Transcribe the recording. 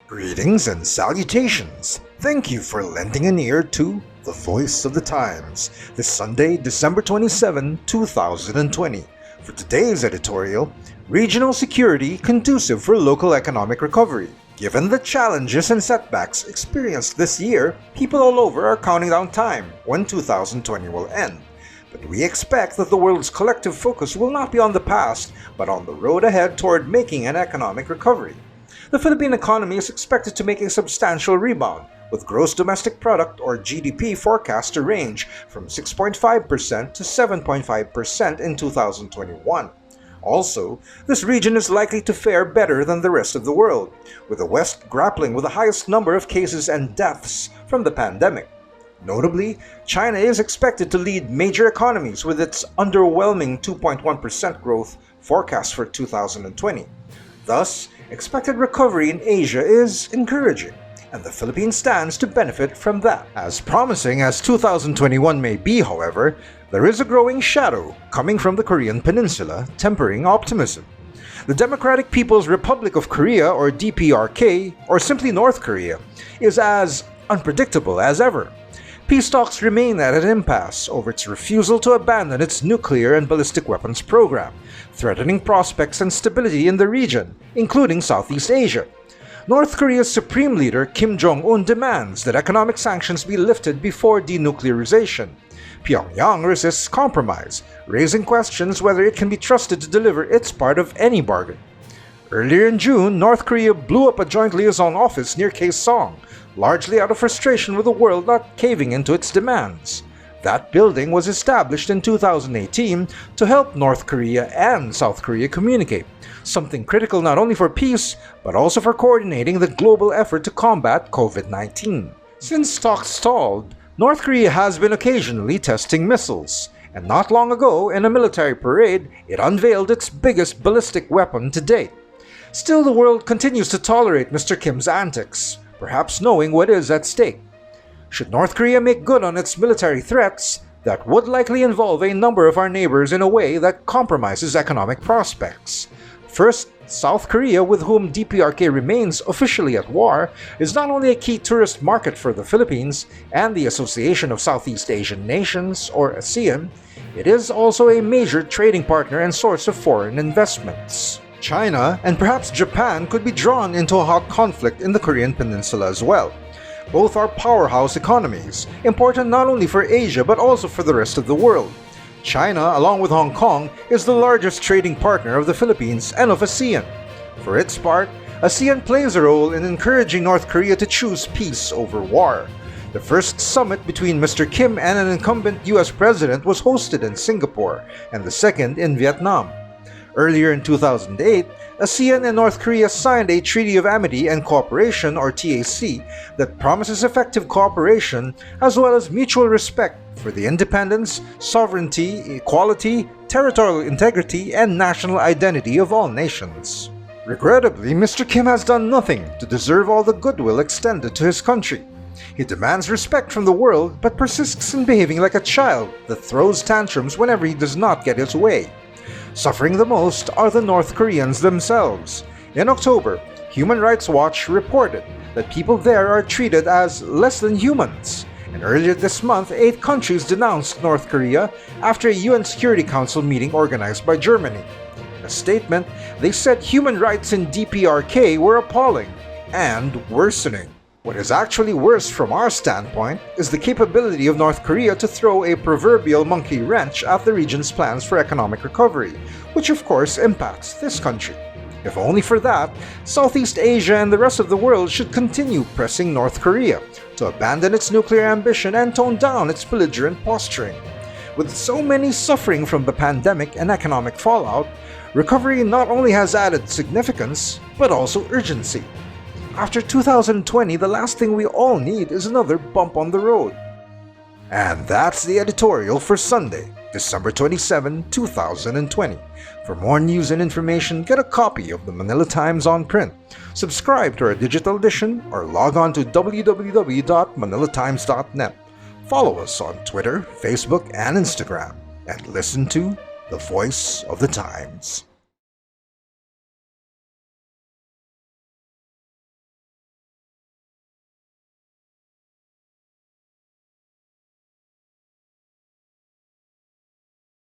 Greetings and salutations. Thank you for lending an ear to The Voice of the Times this Sunday, December 27, 2020. For today's editorial, Regional Security Conducive for Local Economic Recovery. Given the challenges and setbacks experienced this year, people all over are counting down time when 2020 will end. But we expect that the world's collective focus will not be on the past, but on the road ahead toward making an economic recovery. The Philippine economy is expected to make a substantial rebound, with gross domestic product or GDP forecast to range from 6.5% to 7.5% in 2021. Also, this region is likely to fare better than the rest of the world, with the West grappling with the highest number of cases and deaths from the pandemic. Notably, China is expected to lead major economies with its underwhelming 2.1% growth forecast for 2020. Thus, expected recovery in Asia is encouraging, and the Philippines stands to benefit from that. As promising as 2021 may be, however, there is a growing shadow coming from the Korean Peninsula, tempering optimism. The Democratic People's Republic of Korea, or DPRK, or simply North Korea, is as unpredictable as ever. Peace talks remain at an impasse over its refusal to abandon its nuclear and ballistic weapons program, threatening prospects and stability in the region, including Southeast Asia. North Korea's Supreme Leader Kim Jong-un demands that economic sanctions be lifted before denuclearization. Pyongyang resists compromise, raising questions whether it can be trusted to deliver its part of any bargain. Earlier in June, North Korea blew up a joint liaison office near Kaesong, largely out of frustration with the world not caving into its demands. That building was established in 2018 to help North Korea and South Korea communicate, something critical not only for peace, but also for coordinating the global effort to combat COVID-19. Since talks stalled, North Korea has been occasionally testing missiles, and not long ago, in a military parade, it unveiled its biggest ballistic weapon to date. Still, the world continues to tolerate Mr. Kim's antics, perhaps knowing what is at stake. Should North Korea make good on its military threats, that would likely involve a number of our neighbors in a way that compromises economic prospects. First, South Korea, with whom DPRK remains officially at war, is not only a key tourist market for the Philippines and the Association of Southeast Asian Nations, or ASEAN, it is also a major trading partner and source of foreign investments. China and perhaps Japan could be drawn into a hot conflict in the Korean Peninsula as well. Both are powerhouse economies, important not only for Asia but also for the rest of the world. China, along with Hong Kong, is the largest trading partner of the Philippines and of ASEAN. For its part, ASEAN plays a role in encouraging North Korea to choose peace over war. The first summit between Mr. Kim and an incumbent US president was hosted in Singapore, and the second in Vietnam. Earlier in 2008, ASEAN and North Korea signed a Treaty of Amity and Cooperation, or TAC, that promises effective cooperation as well as mutual respect for the independence, sovereignty, equality, territorial integrity, and national identity of all nations. Regrettably, Mr. Kim has done nothing to deserve all the goodwill extended to his country. He demands respect from the world but persists in behaving like a child that throws tantrums whenever he does not get his way. Suffering the most are the North Koreans themselves. In October, Human Rights Watch reported that people there are treated as less than humans. And earlier this month, 8 countries denounced North Korea after a UN Security Council meeting organized by Germany. In a statement, they said human rights in DPRK were appalling and worsening. What is actually worse from our standpoint is the capability of North Korea to throw a proverbial monkey wrench at the region's plans for economic recovery, which of course impacts this country. If only for that, Southeast Asia and the rest of the world should continue pressing North Korea to abandon its nuclear ambition and tone down its belligerent posturing. With so many suffering from the pandemic and economic fallout, recovery not only has added significance, but also urgency. After 2020, the last thing we all need is another bump on the road. And that's the editorial for Sunday, December 27, 2020. For more news and information, get a copy of the Manila Times on print, subscribe to our digital edition, or log on to www.manilatimes.net. Follow us on Twitter, Facebook, and Instagram, and listen to The Voice of the Times.